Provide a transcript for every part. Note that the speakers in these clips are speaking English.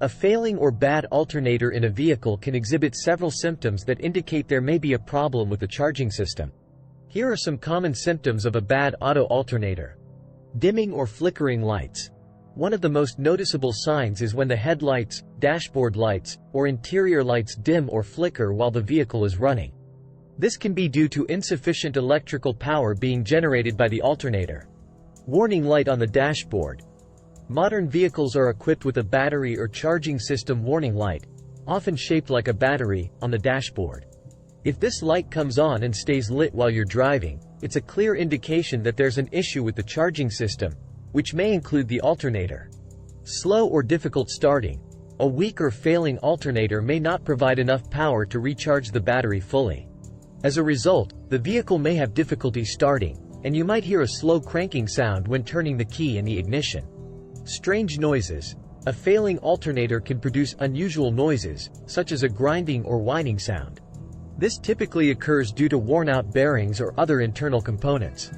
A failing or bad alternator in a vehicle can exhibit several symptoms that indicate there may be a problem with the charging system. Here are some common symptoms of a bad auto alternator. Dimming or flickering lights. One of the most noticeable signs is when the headlights, dashboard lights, or interior lights dim or flicker while the vehicle is running. This can be due to insufficient electrical power being generated by the alternator. Warning light on the dashboard. Modern vehicles are equipped with a battery or charging system warning light, often shaped like a battery, on the dashboard. If this light comes on and stays lit while you're driving, it's a clear indication that there's an issue with the charging system, which may include the alternator. Slow or difficult starting. A weak or failing alternator may not provide enough power to recharge the battery fully. As a result, the vehicle may have difficulty starting, and you might hear a slow cranking sound when turning the key in the ignition. Strange noises. A failing alternator can produce unusual noises, such as a grinding or whining sound. This typically occurs due to worn-out bearings or other internal components.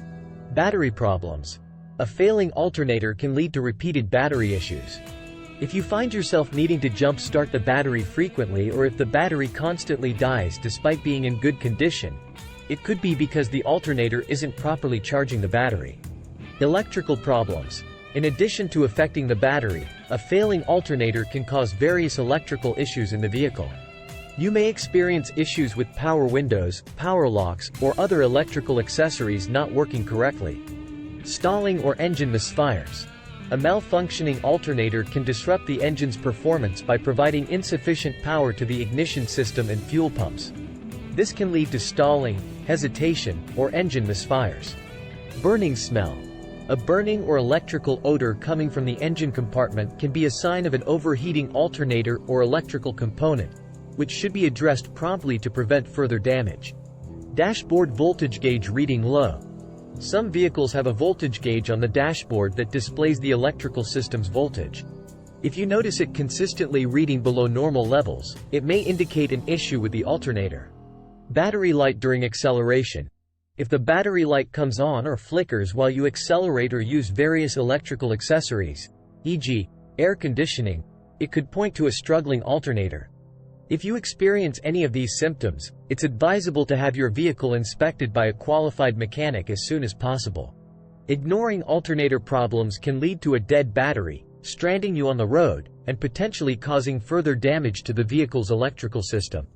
Battery problems. A failing alternator can lead to repeated battery issues. If you find yourself needing to jump-start the battery frequently, or if the battery constantly dies despite being in good condition, it could be because the alternator isn't properly charging the battery. Electrical problems. In addition to affecting the battery, a failing alternator can cause various electrical issues in the vehicle. You may experience issues with power windows, power locks, or other electrical accessories not working correctly. Stalling or engine misfires. A malfunctioning alternator can disrupt the engine's performance by providing insufficient power to the ignition system and fuel pumps. This can lead to stalling, hesitation, or engine misfires. Burning smell. A burning or electrical odor coming from the engine compartment can be a sign of an overheating alternator or electrical component, which should be addressed promptly to prevent further damage. Dashboard voltage gauge reading low. Some vehicles have a voltage gauge on the dashboard that displays the electrical system's voltage. If you notice it consistently reading below normal levels, it may indicate an issue with the alternator. Battery light during acceleration. If the battery light comes on or flickers while you accelerate or use various electrical accessories, e.g., air conditioning, it could point to a struggling alternator. If you experience any of these symptoms, it's advisable to have your vehicle inspected by a qualified mechanic as soon as possible. Ignoring alternator problems can lead to a dead battery, stranding you on the road, and potentially causing further damage to the vehicle's electrical system.